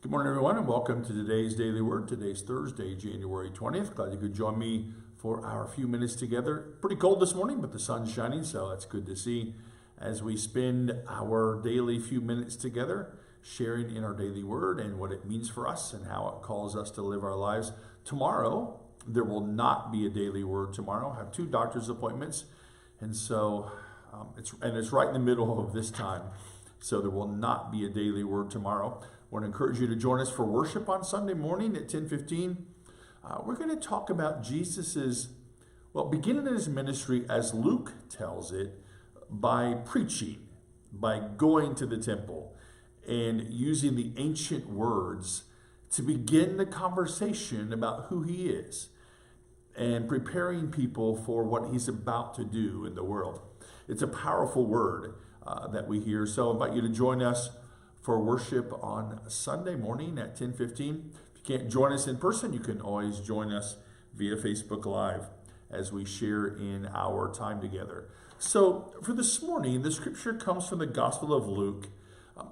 Good morning, everyone, and welcome to today's Daily Word. Today's Thursday, January 20th. Glad you could join me for our few minutes together. Pretty cold this morning, but the sun's shining, so that's good to see as we spend our daily few minutes together, sharing in our daily word and what it means for us and how it calls us to live our lives. Tomorrow, there will not be a daily word tomorrow. I have two doctor's appointments, and so it's right in the middle of this time. So there will not be a daily word tomorrow. I want to encourage you to join us for worship on Sunday morning at 10:15. We're going to talk about Jesus's, beginning his ministry, as Luke tells it, by preaching, by going to the temple and using the ancient words to begin the conversation about who he is and preparing people for what he's about to do in the world. It's a powerful word that we hear. So I invite you to join us for worship on Sunday morning at 10:15. If you can't join us in person, you can always join us via Facebook Live as we share in our time together. So for this morning, the scripture comes from the Gospel of Luke.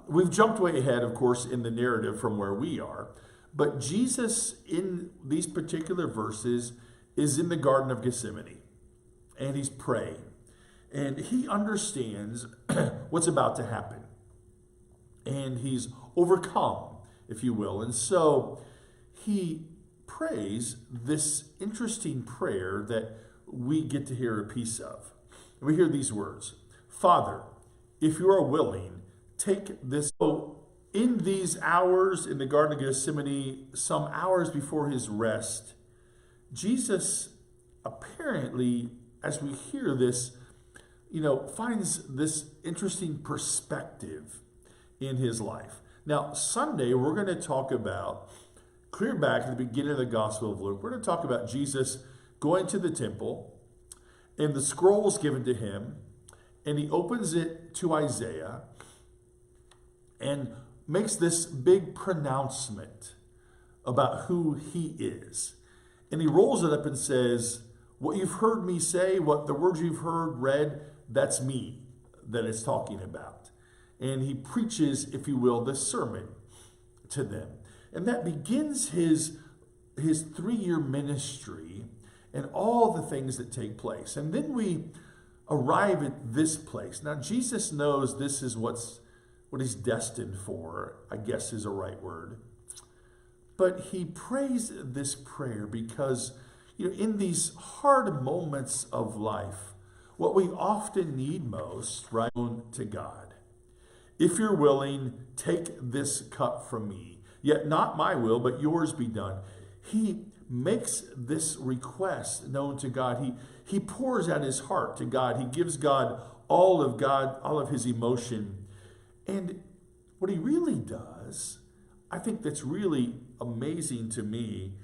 We've jumped way ahead, of course, in the narrative from where we are, but Jesus in these particular verses is in the Garden of Gethsemane, and he's praying, and he understands what's about to happen. And he's overcome, if you will. And so he prays this interesting prayer that we get to hear a piece of. We hear these words: Father, if you are willing, take this. So in these hours in the Garden of Gethsemane, some hours before his rest, Jesus apparently, as we hear this, finds this interesting perspective in his life. Now, Sunday, we're going to talk about, clear back at the beginning of the Gospel of Luke, we're going to talk about Jesus going to the temple and the scrolls given to him, and he opens it to Isaiah and makes this big pronouncement about who he is. And he rolls it up and says, what you've heard me say, what the words you've heard read, that's me that it's talking about. And he preaches, if you will, this sermon to them. And that begins his 3-year ministry and all the things that take place. And then we arrive at this place. Now, Jesus knows this is what he's destined for, I guess is a right word. But he prays this prayer because, in these hard moments of life, what we often need most, right, to God. If you're willing, take this cup from me. Yet not my will, but yours be done. He makes this request known to God. He pours out his heart to God. He gives God, all of his emotion. And what he really does, I think that's really amazing to me,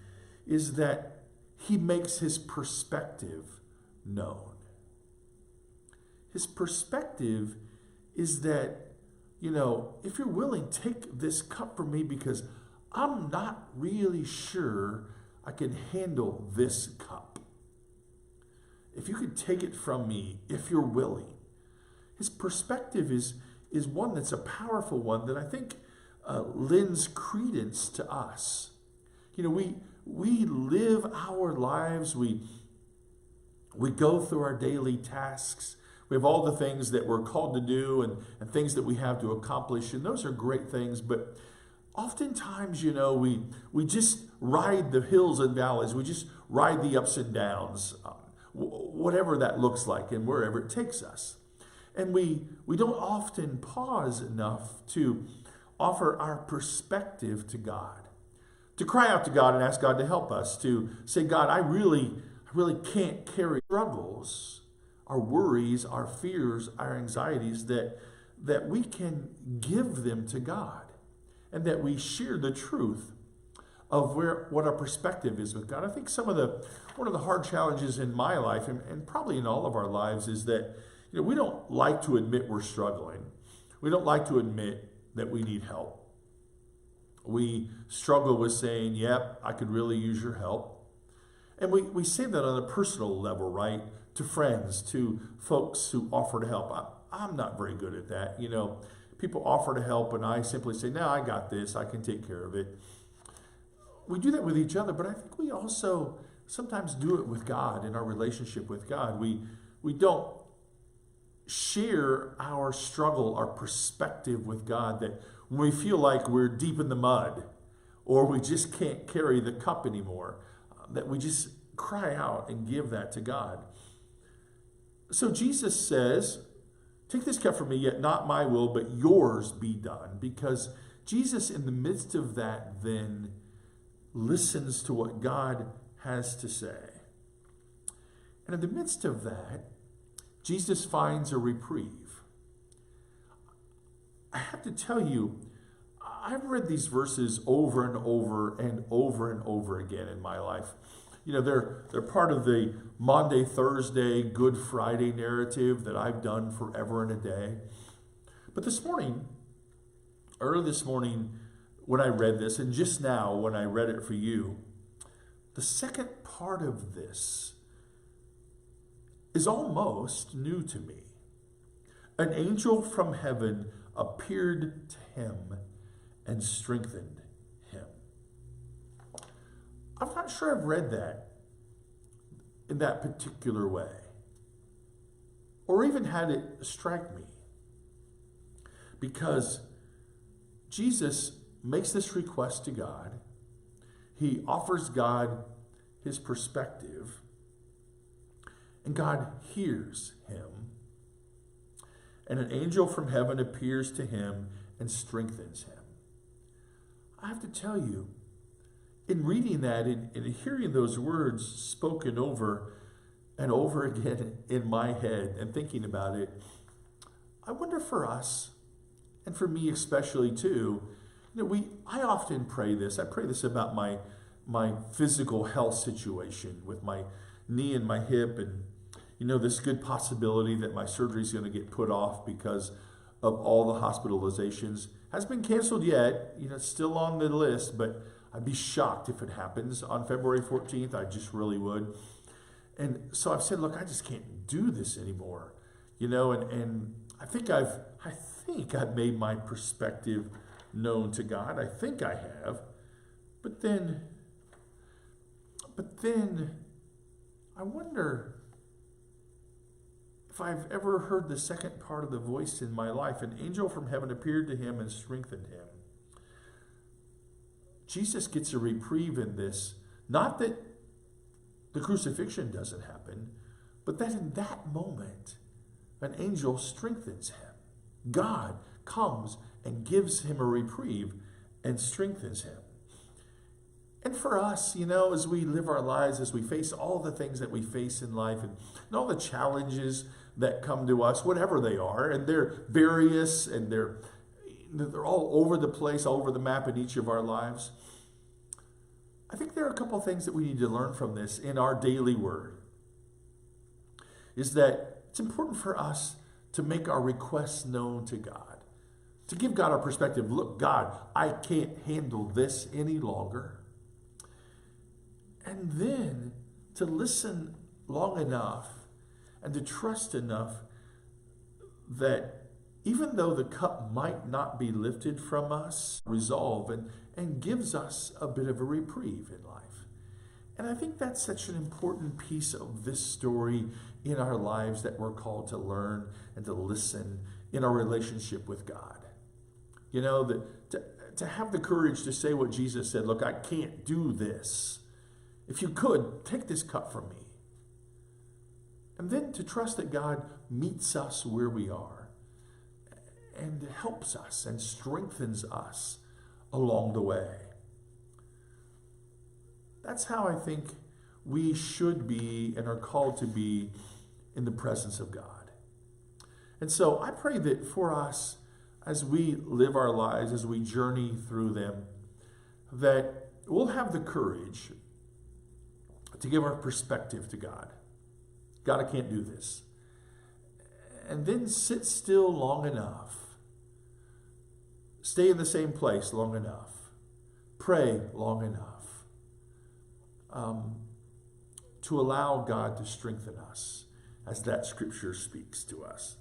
is that he makes his perspective known. His perspective is that, if you're willing, take this cup from me because I'm not really sure I can handle this cup. If you could take it from me, if you're willing. His perspective is one that's a powerful one that I think lends credence to us. We live our lives, we go through our daily tasks. We have all the things that we're called to do and things that we have to accomplish, and those are great things, but oftentimes, we just ride the hills and valleys. We just ride the ups and downs, whatever that looks like and wherever it takes us. And we don't often pause enough to offer our perspective to God, to cry out to God and ask God to help us, to say, God, I really can't carry struggles, our worries, our fears, our anxieties, that we can give them to God, and that we share the truth of what our perspective is with God. I think one of the hard challenges in my life, and probably in all of our lives, is that we don't like to admit we're struggling. We don't like to admit that we need help. We struggle with saying, yep, I could really use your help. And we say that on a personal level, right? To friends, to folks who offer to help. I'm not very good at that. people offer to help and I simply say, no, I got this, I can take care of it. We do that with each other, but I think we also sometimes do it with God in our relationship with God. We don't share our struggle, our perspective with God, that when we feel like we're deep in the mud or we just can't carry the cup anymore, that we just cry out and give that to God. So Jesus says, take this cup from me, yet not my will, but yours be done. Because Jesus, in the midst of that, then listens to what God has to say. And in the midst of that, Jesus finds a reprieve. I have to tell you, I've read these verses over and over and over and over again in my life. You know, they're part of the Maundy, Thursday, Good Friday narrative that I've done forever and a day. But this morning, early this morning, when I read this, and just now when I read it for you, the second part of this is almost new to me. An angel from heaven appeared to him and strengthened him. I'm not sure I've read that in that particular way, or even had it strike me, because Jesus makes this request to God. He offers God his perspective, and God hears him, and an angel from heaven appears to him and strengthens him. I have to tell you, in reading that, in hearing those words spoken over and over again in my head and thinking about it, I wonder for us, and for me especially too, you know, I often pray this. I pray this about my physical health situation with my knee and my hip, and you know, this good possibility that my surgery is going to get put off because of all the hospitalizations. Hasn't been canceled yet. You know, it's still on the list, but I'd be shocked if it happens on February 14th. I just really would. And so I've said, look, I just can't do this anymore. You know, and I think I've made my perspective known to God. I think I have. But then I wonder if I've ever heard the second part of the voice in my life. An angel from heaven appeared to him and strengthened him. Jesus gets a reprieve in this. Not that the crucifixion doesn't happen, but that in that moment, an angel strengthens him. God comes and gives him a reprieve and strengthens him. And for us, you know, as we live our lives, as we face all the things that we face in life and all the challenges that come to us, whatever they are, and they're various and they're all over the place, all over the map in each of our lives. I think there are a couple of things that we need to learn from this in our daily word. Is that it's important for us to make our requests known to God. To give God our perspective. Look, God, I can't handle this any longer. And then to listen long enough and to trust enough that even though the cup might not be lifted from us, resolve and gives us a bit of a reprieve in life. And I think that's such an important piece of this story in our lives that we're called to learn and to listen in our relationship with God. You know, to have the courage to say what Jesus said, look, I can't do this. If you could, take this cup from me. And then to trust that God meets us where we are and helps us and strengthens us along the way. That's how I think we should be and are called to be in the presence of God. And so I pray that for us, as we live our lives, as we journey through them, that we'll have the courage to give our perspective to God. God, I can't do this. And then sit still long enough. Stay in the same place long enough. Pray long enough. To allow God to strengthen us as that scripture speaks to us.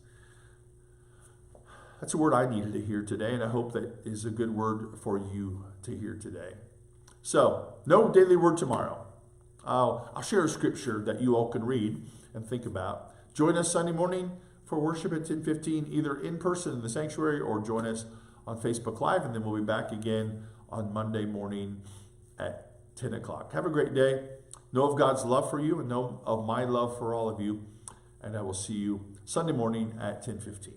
That's a word I needed to hear today, and I hope that is a good word for you to hear today. So, no daily word tomorrow. I'll share a scripture that you all can read and think about. Join us Sunday morning for worship at 10:15, either in person in the sanctuary or join us on Facebook Live, and then we'll be back again on Monday morning at 10 o'clock. Have a great day. Know of God's love for you and know of my love for all of you. And I will see you Sunday morning at 10:15.